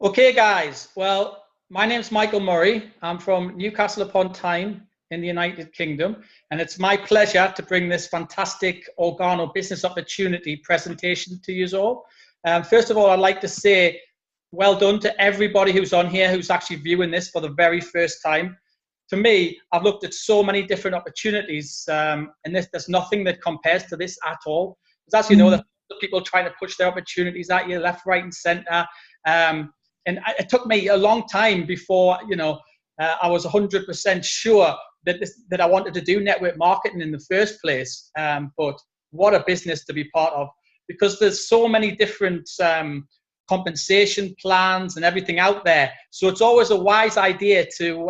Okay, guys. Well, my name's Michael Murray. I'm from Newcastle upon Tyne in the United Kingdom, and it's my pleasure to bring this fantastic Organo business opportunity presentation to you all. First of all, I'd like to say well done to everybody who's on here who's actually viewing this for the very first time. To me, I've looked at so many different opportunities, and there's nothing that compares to this at all. Because as you know, the people trying to push their opportunities at you left, right, and centre. It took me a long time before, I was 100% sure that I wanted to do network marketing in the first place. But what a business to be part of, because there's so many different compensation plans and everything out there. So it's always a wise idea to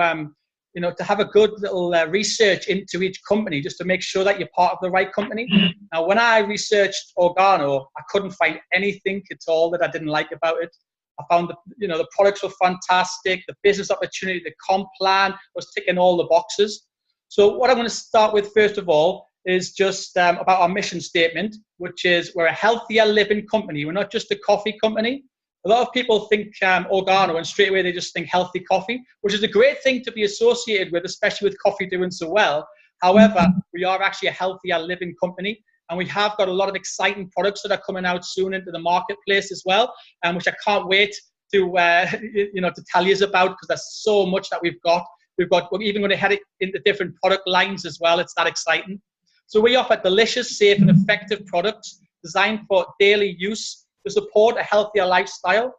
have a good little research into each company, just to make sure that you're part of the right company. Now, when I researched Organo, I couldn't find anything at all that I didn't like about it. I found the products were fantastic. The business opportunity, the comp plan was ticking all the boxes. So what I'm going to start with first of all is just about our mission statement, which is we're a healthier living company. We're not just a coffee company. A lot of people think Organo and straight away they just think healthy coffee, which is a great thing to be associated with, especially with coffee doing so well. However, we are actually a healthier living company. And we have got a lot of exciting products that are coming out soon into the marketplace as well, which I can't wait to to tell you about, because there's so much that we've got. We're even going to head it into different product lines as well. It's that exciting. So we offer delicious, safe, and effective products designed for daily use to support a healthier lifestyle.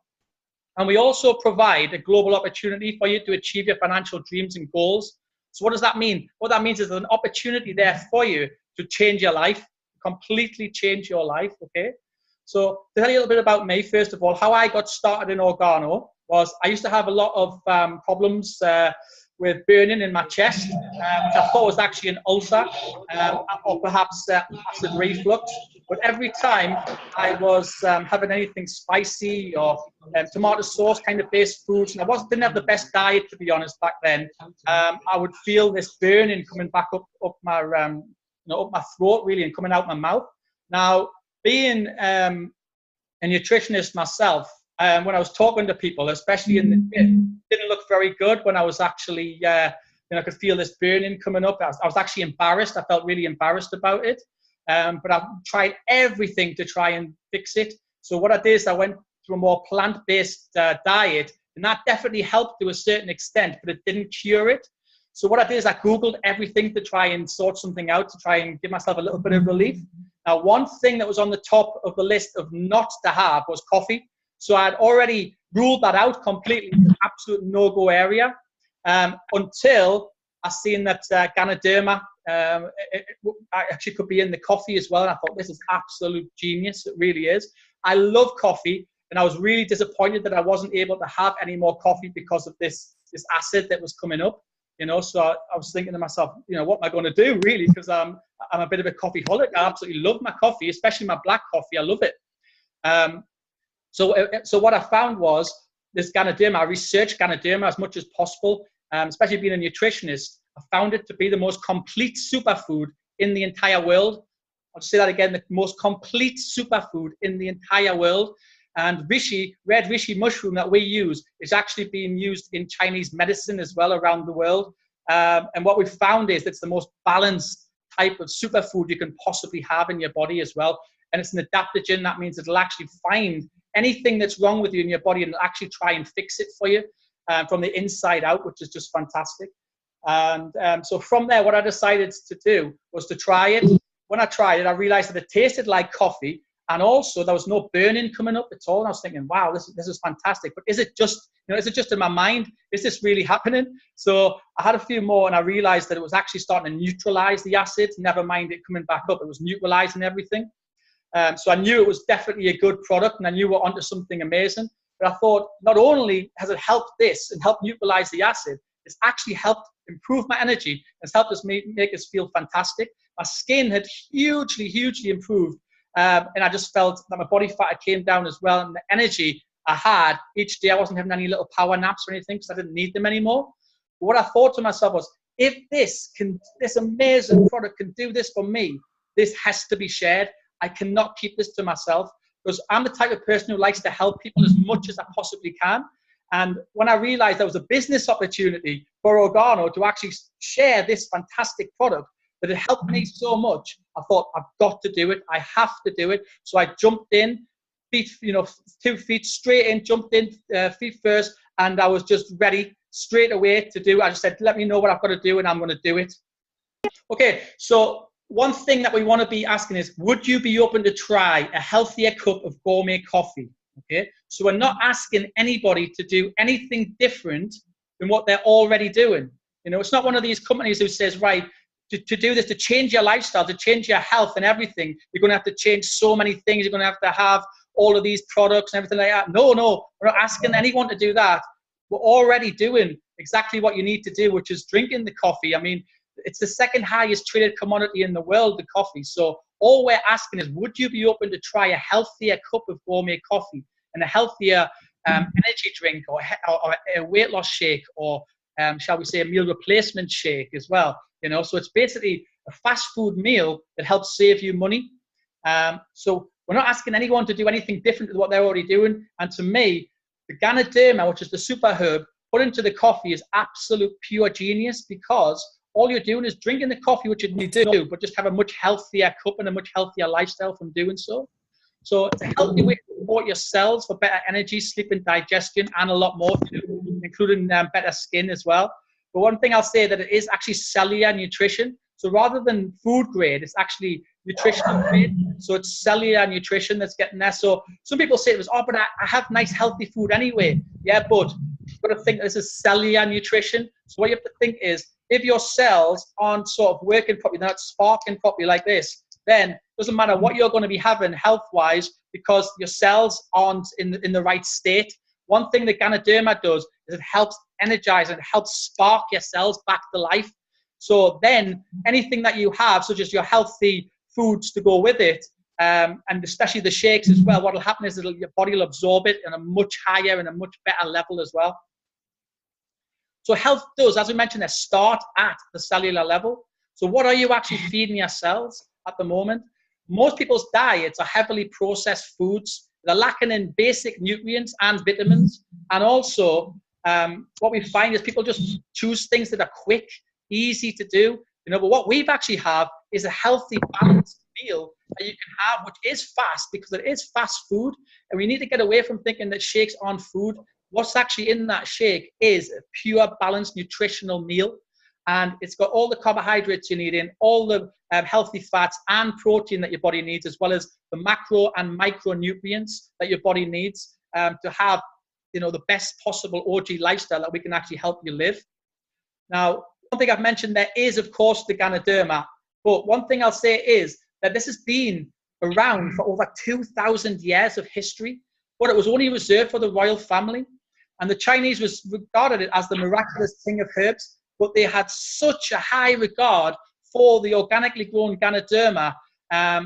And we also provide a global opportunity for you to achieve your financial dreams and goals. So what does that mean? What that means is there's an opportunity there for you to change your life, completely change your life. Okay, so to tell you a little bit about me, first of all, how I got started in Organo was I used to have a lot of problems with burning in my chest, which I thought was actually an ulcer, or perhaps acid reflux. But every time I was having anything spicy or tomato sauce kind of based foods, and I didn't have the best diet, to be honest, back then, I would feel this burning coming back up my up my throat, really, and coming out my mouth. Now, being a nutritionist myself, when I was talking to people, especially in the gym, didn't look very good when I was actually, I could feel this burning coming up. I was actually embarrassed. I felt really embarrassed about it. But I tried everything to try and fix it. So what I did is I went to a more plant-based diet, and that definitely helped to a certain extent, but it didn't cure it. So what I did is I Googled everything to try and sort something out, to try and give myself a little bit of relief. Now, one thing that was on the top of the list of not to have was coffee. So I had already ruled that out completely, an absolute no-go area, until I seen that Ganoderma actually could be in the coffee as well. And I thought, this is absolute genius. It really is. I love coffee, and I was really disappointed that I wasn't able to have any more coffee because of this acid that was coming up. So I was thinking to myself, what am I going to do, really? Because I'm a bit of a coffee holic. I absolutely love my coffee, especially my black coffee. I love it. So what I found was this Ganoderma. I researched Ganoderma as much as possible, especially being a nutritionist. I found it to be the most complete superfood in the entire world. I'll say that again, the most complete superfood in the entire world. And red reishi mushroom that we use is actually being used in Chinese medicine as well around the world. And what we've found is it's the most balanced type of superfood you can possibly have in your body as well. And it's an adaptogen. That means it'll actually find anything that's wrong with you in your body and it'll actually try and fix it for you from the inside out, which is just fantastic. And so from there, what I decided to do was to try it. When I tried it, I realized that it tasted like coffee. And also, there was no burning coming up at all. And I was thinking, wow, this is fantastic. But is it just in my mind? Is this really happening? So I had a few more, and I realized that it was actually starting to neutralize the acid. Never mind it coming back up. It was neutralizing everything. So I knew it was definitely a good product, and I knew we're onto something amazing. But I thought, not only has it helped this and helped neutralize the acid, it's actually helped improve my energy. It's helped us make us feel fantastic. My skin had hugely improved. And I just felt that my body fat came down as well, and the energy I had each day, I wasn't having any little power naps or anything because I didn't need them anymore. But what I thought to myself was, if this amazing product can do this for me, this has to be shared. I cannot keep this to myself, because I'm the type of person who likes to help people as much as I possibly can. And when I realized there was a business opportunity for Organo to actually share this fantastic product, that it helped me so much, I thought, I've got to do it. I have to do it. So I jumped in, feet, 2 feet straight in, jumped in, feet first, and I was just ready straight away to do. I just said, let me know what I've got to do, and I'm going to do it. Okay, so one thing that we want to be asking is, would you be open to try a healthier cup of gourmet coffee? Okay, so we're not asking anybody to do anything different than what they're already doing. It's not one of these companies who says, right, to do this, to change your lifestyle, to change your health and everything, you're going to have to change so many things. You're going to have all of these products and everything like that. No, we're not asking anyone to do that. We're already doing exactly what you need to do, which is drinking the coffee. I mean, it's the second highest traded commodity in the world, the coffee. So all we're asking is, would you be open to try a healthier cup of gourmet coffee and a healthier energy drink, or a weight loss shake, or shall we say a meal replacement shake as well? So it's basically a fast food meal that helps save you money. So we're not asking anyone to do anything different to what they're already doing. And to me, the Ganoderma, which is the super herb, put into the coffee is absolute pure genius, because all you're doing is drinking the coffee, which you need to do, but just have a much healthier cup and a much healthier lifestyle from doing so. So it's a healthy way to support your cells for better energy, sleep and digestion, and a lot more too, including better skin as well. But one thing I'll say, that it is actually cellular nutrition. So rather than food grade, it's actually nutritional grade. So it's cellular nutrition that's getting there. So some people say, but I have nice healthy food anyway. Yeah, but you've got to think this is cellular nutrition. So what you have to think is, if your cells aren't sort of working properly, they're not sparking properly like this, then it doesn't matter what you're going to be having health-wise, because your cells aren't in the right state. One thing that Ganoderma does is it helps energize and helps spark your cells back to life. So then anything that you have, such as your healthy foods to go with it, and especially the shakes as well, what will happen is your body will absorb it in a much higher and a much better level as well. So health does, as we mentioned, start at the cellular level. So what are you actually feeding your cells at the moment? Most people's diets are heavily processed foods. They're lacking in basic nutrients and vitamins. And also, what we find is people just choose things that are quick, easy to do. But what we've actually have is a healthy, balanced meal that you can have, which is fast, because it is fast food. And we need to get away from thinking that shakes aren't food. What's actually in that shake is a pure, balanced, nutritional meal. And it's got all the carbohydrates you need in, all the healthy fats and protein that your body needs, as well as the macro and micronutrients that your body needs to have, the best possible OG lifestyle that we can actually help you live. Now, one thing I've mentioned there is, of course, the Ganoderma. But one thing I'll say is that this has been around for over 2,000 years of history, but it was only reserved for the royal family. And the Chinese regarded it as the miraculous king of herbs, but they had such a high regard for the organically grown Ganoderma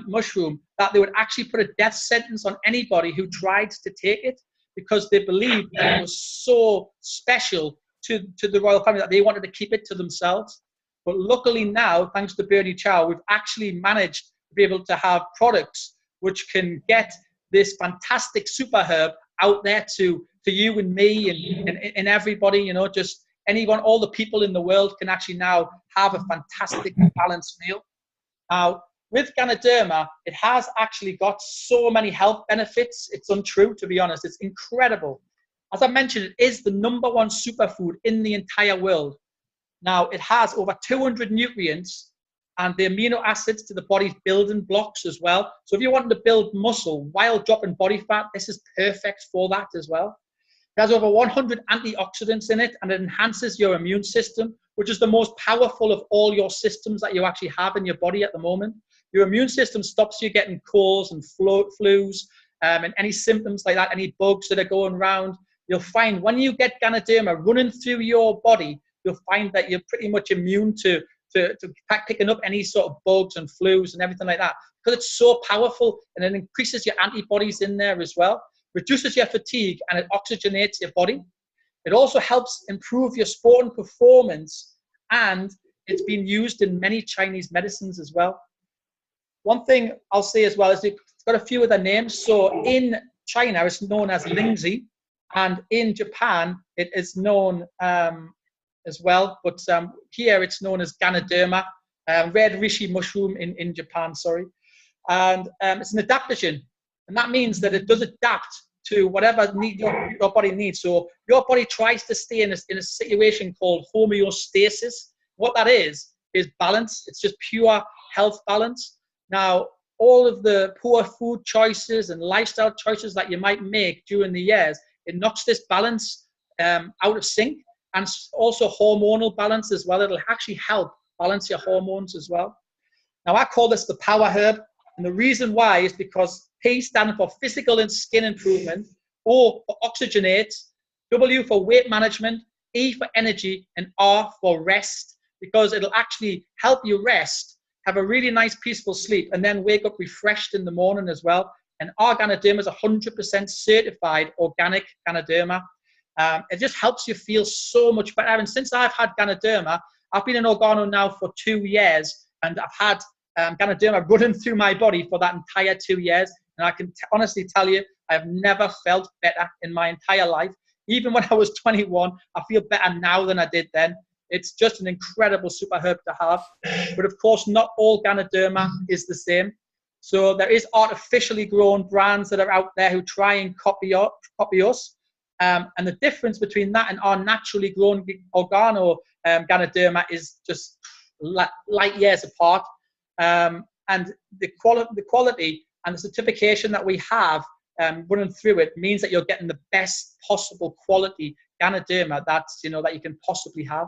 mushroom that they would actually put a death sentence on anybody who tried to take it, because they believed that it was so special to the royal family that they wanted to keep it to themselves. But luckily now, thanks to Bernie Chow, we've actually managed to be able to have products which can get this fantastic super herb out there to you and me and everybody, just anyone, all the people in the world can actually now have a fantastic balanced meal. Now, with Ganoderma, it has actually got so many health benefits. It's untrue, to be honest. It's incredible. As I mentioned, it is the #1 superfood in the entire world. Now, it has over 200 nutrients and the amino acids to the body's building blocks as well. So if you're wanting to build muscle while dropping body fat, this is perfect for that as well. It has over 100 antioxidants in it, and it enhances your immune system, which is the most powerful of all your systems that you actually have in your body at the moment. Your immune system stops you getting colds and flus and any symptoms like that, any bugs that are going around. You'll find when you get Ganoderma running through your body, you'll find that you're pretty much immune to picking up any sort of bugs and flus and everything like that, because it's so powerful, and it increases your antibodies in there as well, reduces your fatigue, and it oxygenates your body. It also helps improve your sporting performance, and it's been used in many Chinese medicines as well. One thing I'll say as well is it's got a few other names. So in China, it's known as Lingzi. And in Japan, it is known as well, but here it's known as Ganoderma, red reishi mushroom in Japan, sorry. And it's an adaptogen, and that means that it does adapt to whatever your body needs. So your body tries to stay in a situation called homeostasis. What that is balance. It's just pure health balance. Now, all of the poor food choices and lifestyle choices that you might make during the years, it knocks this balance out of sync, and also hormonal balance as well. It'll actually help balance your hormones as well. Now, I call this the power herb, and the reason why is because P stands for physical and skin improvement, O for oxygenate, W for weight management, E for energy, and R for rest, because it'll actually help you rest, have a really nice peaceful sleep, and then wake up refreshed in the morning as well. And our Ganoderma is 100% certified organic Ganoderma. It just helps you feel so much better. And since I've had Ganoderma, I've been in Organo now for 2 years, and I've had Ganoderma running through my body for that entire 2 years. And I can honestly tell you, I've never felt better in my entire life. Even when I was 21, I feel better now than I did then. It's just an incredible super herb to have. But of course, not all Ganoderma is the same. So there is artificially grown brands that are out there who try and copy us. And the difference between that and our naturally grown Organo Ganoderma is just light years apart. And the quality and the certification that we have running through it means that you're getting the best possible quality Ganoderma that you can possibly have.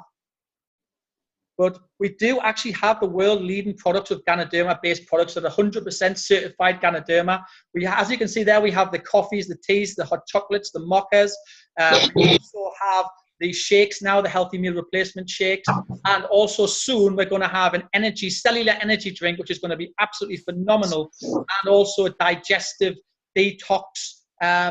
But we do actually have the world leading products of Ganoderma based products that are 100% certified Ganoderma. As you can see there, we have the coffees, the teas, the hot chocolates, the mochas. We also have the shakes now, the healthy meal replacement shakes. And also soon we're going to have an cellular energy drink, which is going to be absolutely phenomenal. And also a digestive detox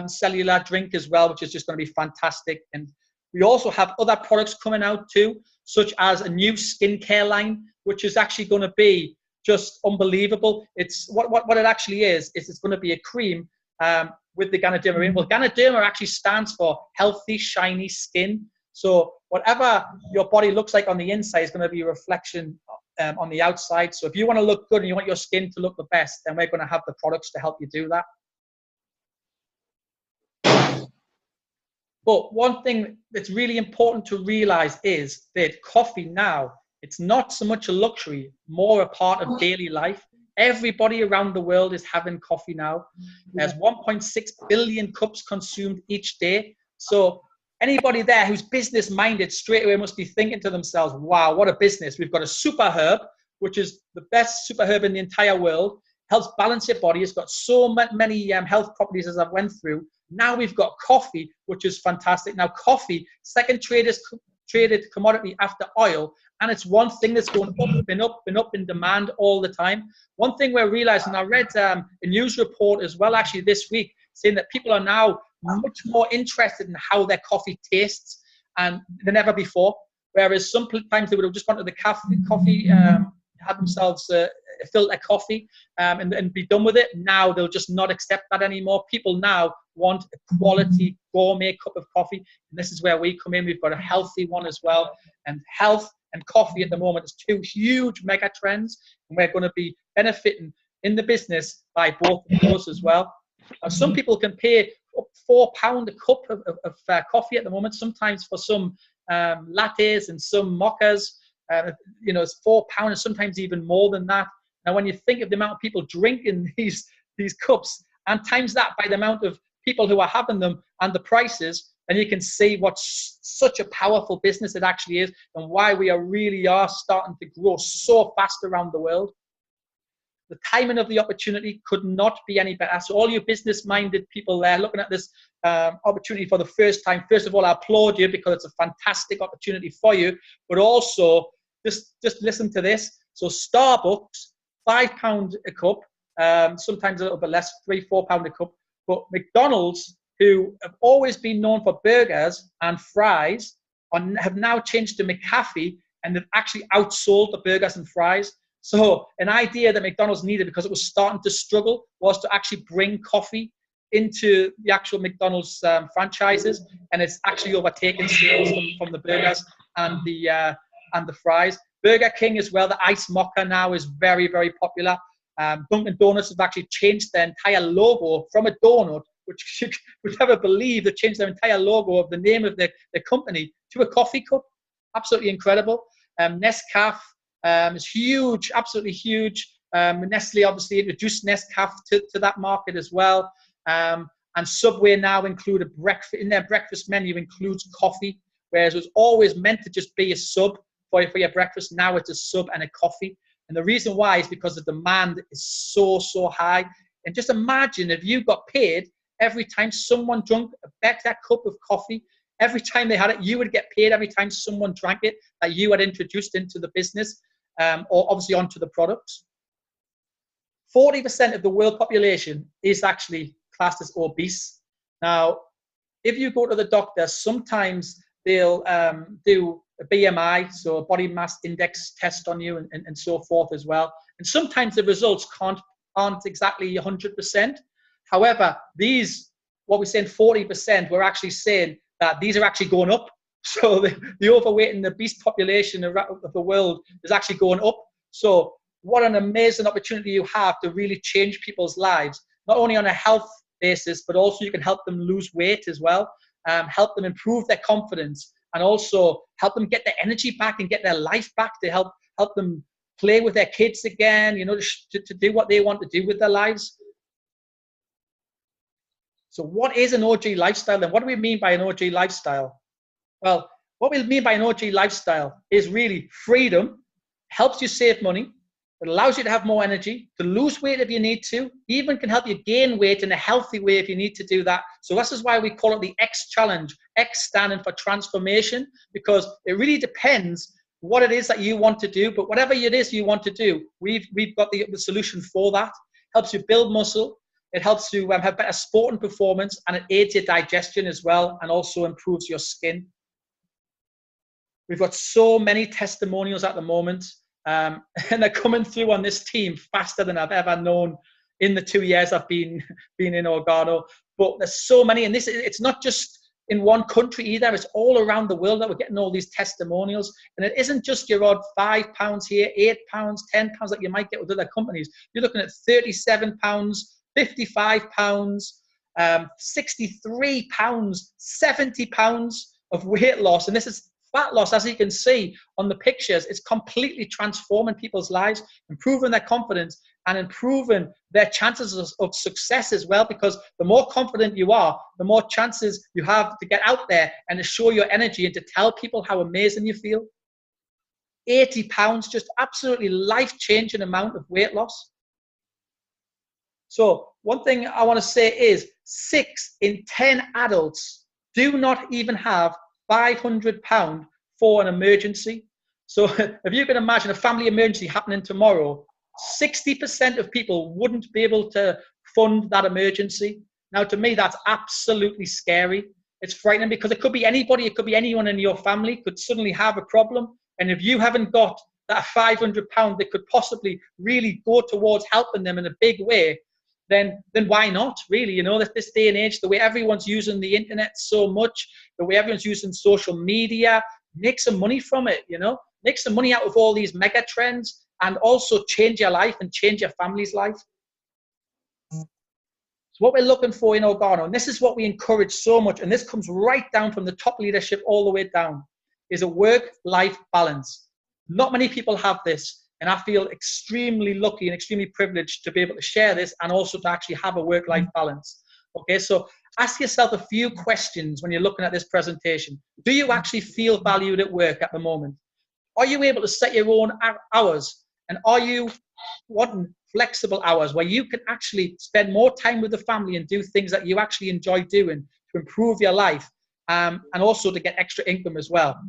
cellular drink as well, which is just going to be fantastic. And we also have other products coming out too, such as a new skincare line, which is actually going to be just unbelievable. It's what it actually is it's going to be a cream with the Ganoderma. Well, Ganoderma actually stands for healthy, shiny skin. So whatever your body looks like on the inside is going to be a reflection on the outside. So if you want to look good and you want your skin to look the best, then we're going to have the products to help you do that. But one thing that's really important to realize is that coffee now, it's not so much a luxury, more a part of daily life. Everybody around the world is having coffee now. There's 1.6 billion cups consumed each day. So anybody there who's business minded straight away must be thinking to themselves, wow, what a business. We've got a super herb, which is the best super herb in the entire world, helps balance your body. It's got so many health properties as I've went through. Now we've got coffee, which is fantastic. Now coffee, second traded commodity after oil, and it's one thing that's going up and up and up in demand all the time. One thing we're realizing, I read a news report as well actually this week, saying that people are now much more interested in how their coffee tastes than ever before. Whereas sometimes they would have just gone to the coffee, had themselves a filter coffee and be done with it. Now they'll just not accept that anymore. People now want a quality gourmet cup of coffee, and this is where we come in. We've got a healthy one as well, and health and coffee at the moment is two huge mega trends, and we're going to be benefiting in the business by both of those as well. Now, some people can pay up £4 a cup of coffee at the moment, sometimes for some lattes and some mochas. It's £4 and sometimes even more than that. Now, when you think of the amount of people drinking these cups and times that by the amount of people who are having them and the prices, then you can see what such a powerful business it actually is and why we really are starting to grow so fast around the world. The timing of the opportunity could not be any better. So all you business-minded people there looking at this opportunity for the first time, first of all, I applaud you because it's a fantastic opportunity for you. But also, just listen to this. So Starbucks, £5 a cup, sometimes a little bit less, £3-4 a cup. But McDonald's, who have always been known for burgers and fries, have now changed to McCafe, and they've actually outsold the burgers and fries. So an idea that McDonald's needed, because it was starting to struggle, was to actually bring coffee into the actual McDonald's franchises, and it's actually overtaken sales from the burgers and the fries. Burger King as well, the Ice Mocha now is very, very popular. Dunkin' Donuts have actually changed their entire logo from a donut, which you would never believe. They've changed their entire logo of the name of the company to a coffee cup. Absolutely incredible. Nescafe is huge, absolutely huge. Nestle obviously introduced Nescafe to that market as well. And Subway now include a breakfast, in their breakfast menu includes coffee, whereas it was always meant to just be a sub for your breakfast. Now it's a sub and a coffee. And the reason why is because the demand is so high. And just imagine if you got paid every time someone drank a better cup of coffee, every time they had it, you would get paid every time someone drank it that you had introduced into the business, or obviously onto the products. 40% of the world population is actually classed as obese. Now, if you go to the doctor, sometimes they'll do a BMI, so a body mass index test on you, and so forth as well. And sometimes the results aren't exactly 100%. However, what we're saying 40%, we're actually saying that these are actually going up. So the overweight and the obese population of the world is actually going up. So what an amazing opportunity you have to really change people's lives, not only on a health basis, but also you can help them lose weight as well, help them improve their confidence, and also help them get their energy back and get their life back, to help them play with their kids again, to do what they want to do with their lives. So what is an OG lifestyle then? What do we mean by an OG lifestyle? Well, what we mean by an OG lifestyle is really freedom, helps you save money, it allows you to have more energy, to lose weight if you need to, even can help you gain weight in a healthy way if you need to do that. So this is why we call it the X challenge, X standing for transformation, because it really depends what it is that you want to do. But whatever it is you want to do, we've got the solution for that. Helps you build muscle, it helps you have better sporting performance, and it aids your digestion as well, and also improves your skin. We've got so many testimonials at the moment. And they're coming through on this team faster than I've ever known in the 2 years I've been in Organo. But there's so many, and it's not just in one country either. It's all around the world that we're getting all these testimonials. And it isn't just your odd £5 here, £8, £10 that you might get with other companies. You're looking at £37, £55, £63, £70 of weight loss. And this is fat loss, as you can see on the pictures. It's completely transforming people's lives, improving their confidence, and improving their chances of success as well, because the more confident you are, the more chances you have to get out there and to show your energy and to tell people how amazing you feel. £80, just absolutely life-changing amount of weight loss. So one thing I want to say is 6 in 10 adults do not even have £500 for an emergency. So if you can imagine a family emergency happening tomorrow, 60% of people wouldn't be able to fund that emergency. Now, to me, that's absolutely scary. It's frightening, because it could be anybody, it could be anyone in your family could suddenly have a problem. And if you haven't got that £500 that could possibly really go towards helping them in a big way, then why not, really? That this day and age, the way everyone's using the internet so much, the way everyone's using social media, make some money from it, make some money out of all these mega trends, and also change your life and change your family's life. So what we're looking for in Organo, and this is what we encourage so much, and this comes right down from the top leadership all the way down, is a work-life balance. Not many people have this. And I feel extremely lucky and extremely privileged to be able to share this, and also to actually have a work-life balance. Okay, so ask yourself a few questions when you're looking at this presentation. Do you actually feel valued at work at the moment? Are you able to set your own hours? And are you wanting flexible hours where you can actually spend more time with the family and do things that you actually enjoy doing to improve your life, and also to get extra income as well?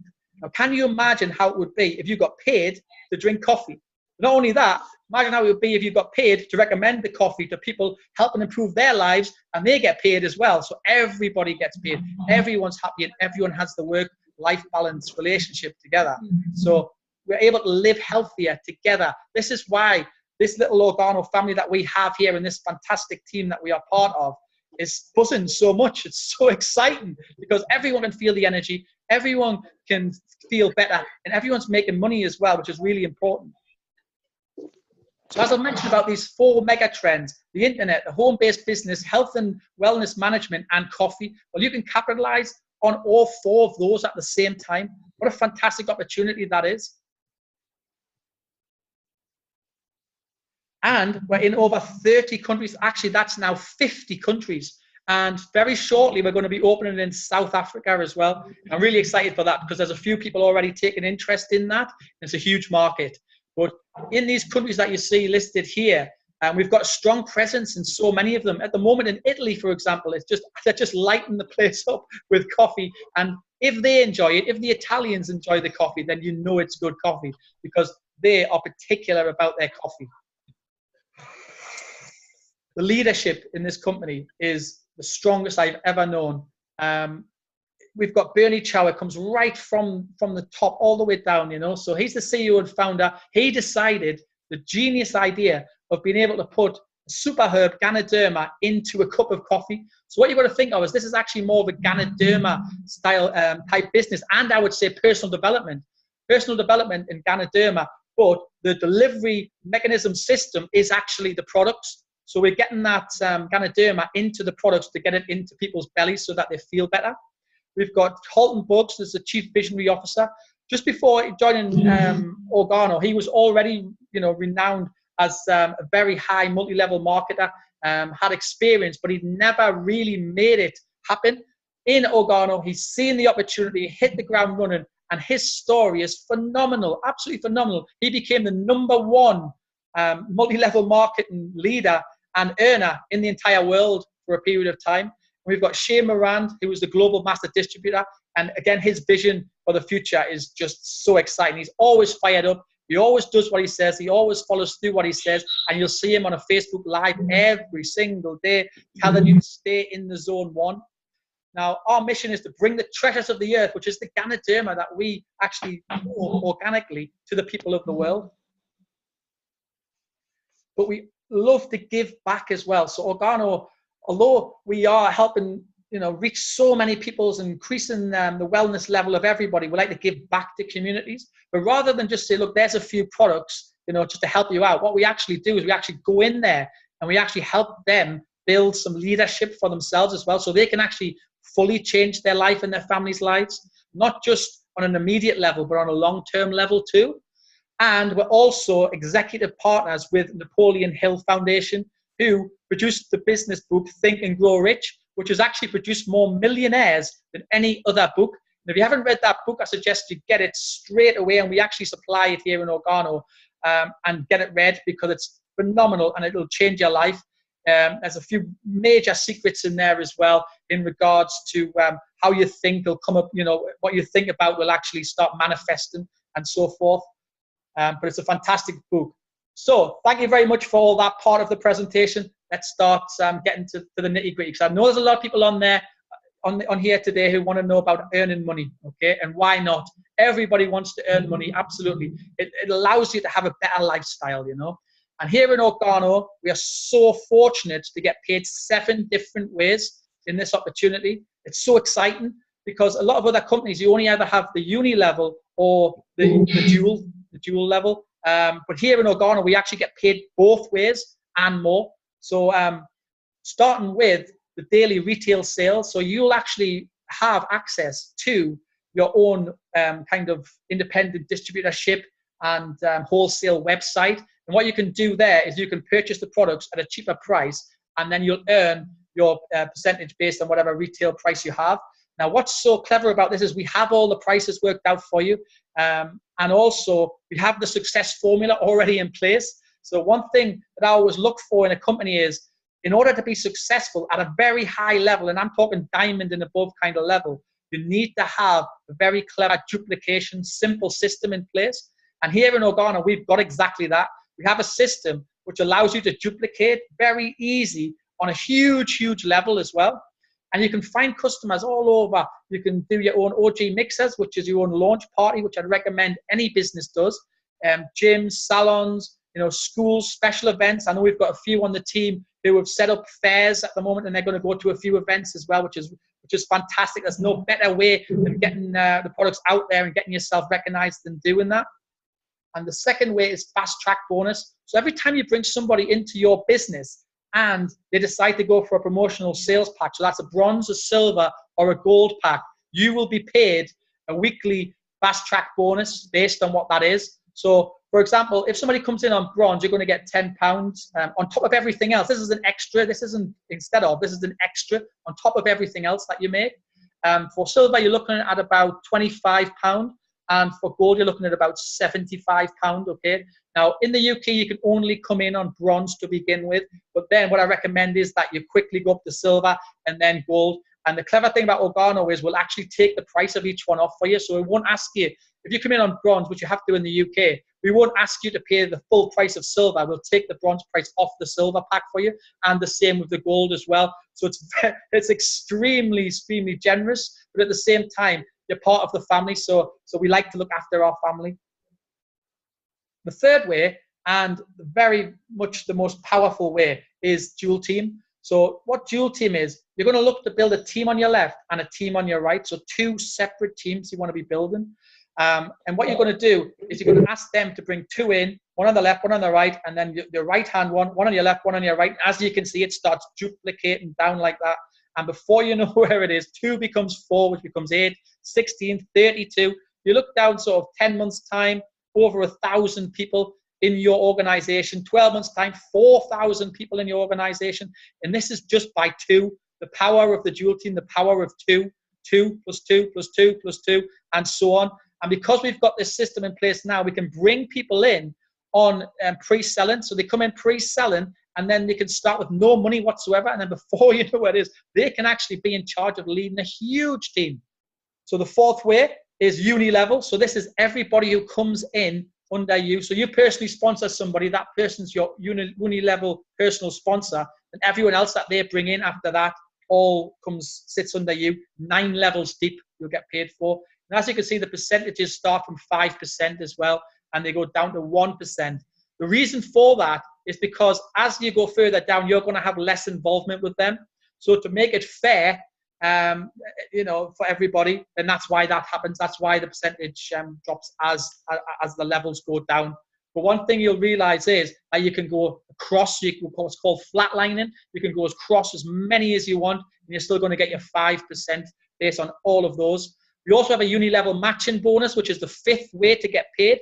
Now, can you imagine how it would be if you got paid to drink coffee? Not only that, imagine how it would be if you got paid to recommend the coffee to people, helping improve their lives, and they get paid as well. So everybody gets paid, everyone's happy, and everyone has the work-life balance relationship together. So we're able to live healthier together. This is why this little Organo family that we have here, and this fantastic team that we are part of, is buzzing so much. It's so exciting because everyone can feel the energy, everyone can feel better, and everyone's making money as well, which is really important. So as I mentioned about these 4 mega trends, the internet, the home-based business, health and wellness management, and coffee, well, you can capitalize on all 4 of those at the same time. What a fantastic opportunity that is. And we're in over 30 countries. Actually, that's now 50 countries. And very shortly, we're going to be opening in South Africa as well. I'm really excited for that because there's a few people already taking interest in that. It's a huge market. But in these countries that you see listed here, we've got a strong presence in so many of them. At the moment in Italy, for example, they're just lighting the place up with coffee. And if they enjoy it, if the Italians enjoy the coffee, then you know it's good coffee because they are particular about their coffee. The leadership in this company is the strongest I've ever known. We've got Bernie Chow, comes right from the top all the way down, you know. So he's the CEO and founder. He decided the genius idea of being able to put super herb Ganoderma into a cup of coffee. So what you've got to think of is this is actually more of a Ganoderma style type business, and I would say personal development in Ganoderma, but the delivery mechanism system is actually the products. So we're getting that Ganoderma into the products to get it into people's bellies so that they feel better. We've got Halton Buggs as the Chief Visionary Officer. Just before joining Organo, he was already, you know, renowned as a very high multi-level marketer, had experience, but he'd never really made it happen. In Organo, he's seen the opportunity, hit the ground running, and his story is phenomenal, absolutely phenomenal. He became the #1 multi-level marketing leader and earner in the entire world for a period of time. We've got Shane Morand, who was the global master distributor. And again, his vision for the future is just so exciting. He's always fired up. He always does what he says. He always follows through what he says. And you'll see him on a Facebook Live every single day, telling you to stay in the zone 1. Now, our mission is to bring the treasures of the earth, which is the Ganoderma that we actually grow organically, to the people of the world. But we love to give back as well. So Organo, although we are helping, you know, reach so many people and increasing the wellness level of everybody, we like to give back to communities. But rather than just say, look, there's a few products, you know, just to help you out, what we actually do is we actually go in there and we actually help them build some leadership for themselves as well, so they can actually fully change their life and their families' lives, not just on an immediate level, but on a long-term level too. And we're also executive partners with Napoleon Hill Foundation, who produced the business book Think and Grow Rich, which has actually produced more millionaires than any other book. And if you haven't read that book, I suggest you get it straight away, and we actually supply it here in Organo, and get it read because it's phenomenal and it'll change your life. There's a few major secrets in there as well in regards to how you think will come up, you know, what you think about will actually start manifesting and so forth. But it's a fantastic book. So thank you very much for all that part of the presentation. Let's start getting to the nitty gritty, because I know there's a lot of people on there, on here today, who want to know about earning money, okay? And why not? Everybody wants to earn money, absolutely. It allows you to have a better lifestyle, you know? And here in Organo, we are so fortunate to get paid 7 different ways in this opportunity. It's so exciting because a lot of other companies, you only either have the uni level or the dual level. But here in Organo, we actually get paid both ways and more. So starting with the daily retail sales, so you'll actually have access to your own kind of independent distributorship and wholesale website. And what you can do there is you can purchase the products at a cheaper price, and then you'll earn your percentage based on whatever retail price you have. Now, what's so clever about this is we have all the prices worked out for you. And also, we have the success formula already in place. So one thing that I always look for in a company is, in order to be successful at a very high level, and I'm talking diamond and above kind of level, you need to have a very clever duplication, simple system in place. And here in Organo, we've got exactly that. We have a system which allows you to duplicate very easy on a huge, huge level as well. And you can find customers all over. You can do your own OG mixers, which is your own launch party, which I'd recommend any business does. Gyms, salons, you know, schools, special events. I know we've got a few on the team who have set up fairs at the moment, and they're going to go to a few events as well, which is fantastic. There's no better way than getting the products out there and getting yourself recognized than doing that. And the second way is fast track bonus. So every time you bring somebody into your business and they decide to go for a promotional sales pack, so that's a bronze, a silver, or a gold pack, you will be paid a weekly fast track bonus based on what that is. So, for example, if somebody comes in on bronze, you're going to get £10 on top of everything else. This is an extra. This isn't instead of. This is an extra on top of everything else that you make. For silver, you're looking at about £25. And for gold, you're looking at about £75, okay? Now, in the UK, you can only come in on bronze to begin with. But then what I recommend is that you quickly go up to silver and then gold. And the clever thing about Organo is we'll actually take the price of each one off for you. So we won't ask you, if you come in on bronze, which you have to in the UK, we won't ask you to pay the full price of silver. We'll take the bronze price off the silver pack for you. And the same with the gold as well. So it's extremely generous. But at the same time, you're part of the family, so we like to look after our family. The third way, and very much the most powerful way, is dual team. So what dual team is, you're going to look to build a team on your left and a team on your right. So two separate teams you want to be building. And what you're going to do is you're going to ask them to bring two in, one on the left, one on the right, and then your right-hand one on your left, one on your right. As you can see, it starts duplicating down like that. And before you know where it is, 2 becomes 4, which becomes 8, 16, 32. You look down sort of 10 months' time, over 1,000 people in your organization. 12 months' time, 4,000 people in your organization. And this is just by 2. The power of the dual team, the power of 2, 2 plus 2 plus 2 plus 2, and so on. And because we've got this system in place now, we can bring people in on pre-selling. So they come in pre-selling, and then they can start with no money whatsoever. And then before you know what it is, they can actually be in charge of leading a huge team. So the fourth way is uni-level. So this is everybody who comes in under you. So you personally sponsor somebody, that person's your uni-level personal sponsor, and everyone else that they bring in after that all sits under you. 9 levels deep you'll get paid for. And as you can see, the percentages start from 5% as well, and they go down to 1%. The reason for that is because as you go further down, you're going to have less involvement with them. So to make it fair, for everybody, and that's why that happens. That's why the percentage drops as the levels go down. But one thing you'll realize is that you can go across. You can go what's called flatlining. You can go across as many as you want, and you're still going to get your 5% based on all of those. We also have a uni-level matching bonus, which is the 5th way to get paid.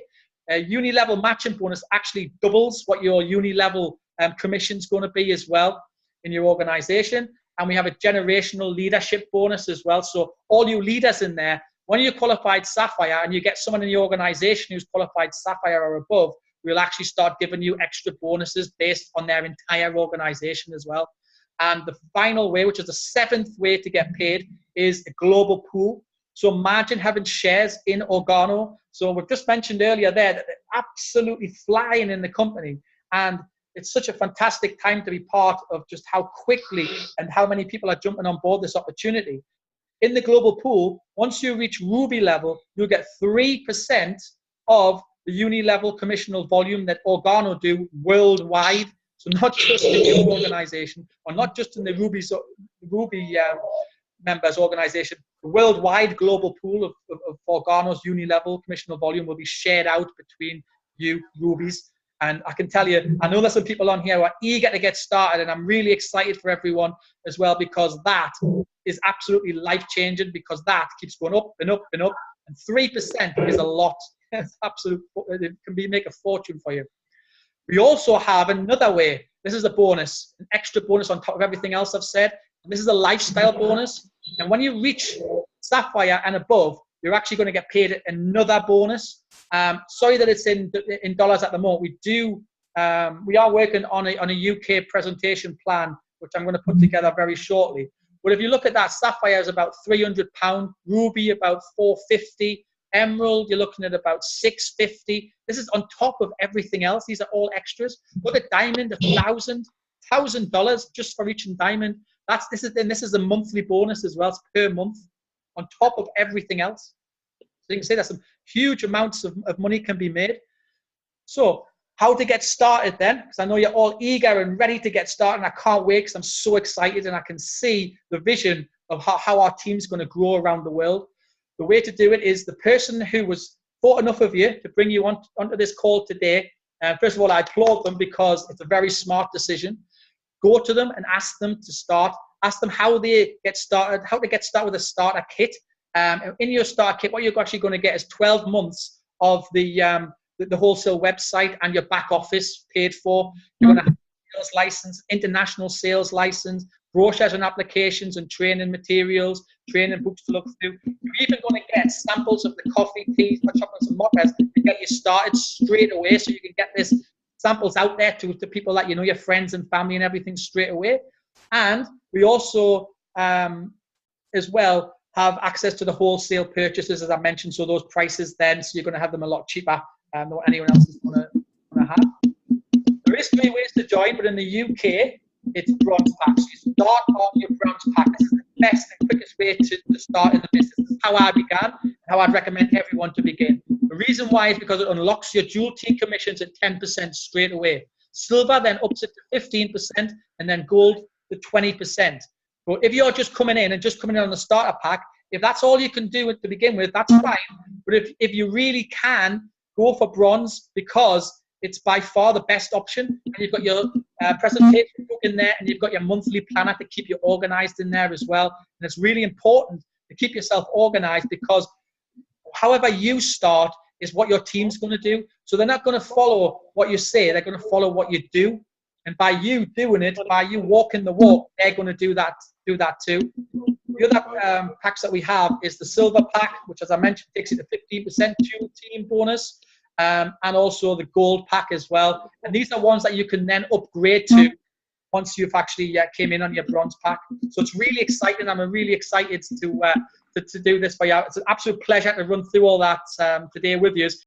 A uni-level matching bonus actually doubles what your uni-level commission is going to be as well in your organization. And we have a generational leadership bonus as well. So all you leaders in there, when you're qualified Sapphire and you get someone in the organization who's qualified Sapphire or above, we'll actually start giving you extra bonuses based on their entire organization as well. And the final way, which is the 7th way to get paid, is a global pool. So imagine having shares in Organo. So we've just mentioned earlier there that they're absolutely flying in the company. And it's such a fantastic time to be part of just how quickly and how many people are jumping on board this opportunity. In the global pool, once you reach Ruby level, you'll get 3% of the uni-level commissional volume that Organo do worldwide. So not just in your organization, or not just in the Ruby members organization, the worldwide global pool of Organo's uni-level commissional volume will be shared out between you Rubies. And I can tell you, I know there's some people on here who are eager to get started, and I'm really excited for everyone as well, because that is absolutely life-changing, because that keeps going up and up and up, and 3% is a lot. It's absolute, it can make a fortune for you. We also have another way. This is a bonus, an extra bonus on top of everything else I've said. And this is a lifestyle bonus. And when you reach Sapphire and above, you're actually going to get paid another bonus. Sorry that it's in dollars at the moment. We are working on a UK presentation plan, which I'm going to put together very shortly. But if you look at that, Sapphire is about £300, Ruby about $450, Emerald you're looking at about $650. This is on top of everything else. These are all extras. Look at Diamond, $1,000 just for reaching Diamond. This is a monthly bonus as well. It's per month, on top of everything else. So you can see that some huge amounts of money can be made. So how to get started then, because I know you're all eager and ready to get started, and I can't wait because I'm so excited and I can see the vision of how our team's going to grow around the world. The way to do it is the person who was thought enough of you to bring you onto this call today. First of all, I applaud them because it's a very smart decision. Go to them and ask them to start. Ask them how they get started, how to get started with a starter kit. In your starter kit, what you're actually going to get is 12 months of the wholesale website and your back office paid for. You're going to have a sales license, international sales license, brochures and applications and training materials, training books to look through. You're even going to get samples of the coffee, teas, hot chocolates and mocktails to get you started straight away, so you can get this samples out there to people that you know, your friends and family and everything, straight away. And we also as well have access to the wholesale purchases, as I mentioned, so those prices then, so you're going to have them a lot cheaper than what anyone else is going to have. There is 3 ways to join, but in the UK it's bronze pack. So you start on your bronze pack. This is the best and quickest way to start in the business. This is how I began, and how I'd recommend everyone to begin. The reason why is because it unlocks your dual team commissions at 10% straight away. Silver then ups it to 15%, and then gold to 20%. But if you're just coming in on the starter pack, if that's all you can do to begin with, that's fine. But if you really can, go for bronze, because it's by far the best option. And you've got your presentation book in there, and you've got your monthly planner to keep you organized in there as well. And it's really important to keep yourself organized, because however you start is what your team's going to do. So they're not going to follow what you say, they're going to follow what you do. And by you doing it, by you walking the walk, they're going to do that too. The other packs that we have is the silver pack, which, as I mentioned, takes you to 15% dual team bonus, and also the gold pack as well. And these are ones that you can then upgrade to once you've actually came in on your bronze pack. So it's really exciting. I'm really excited to do this for you. It's an absolute pleasure to run through all that today with you.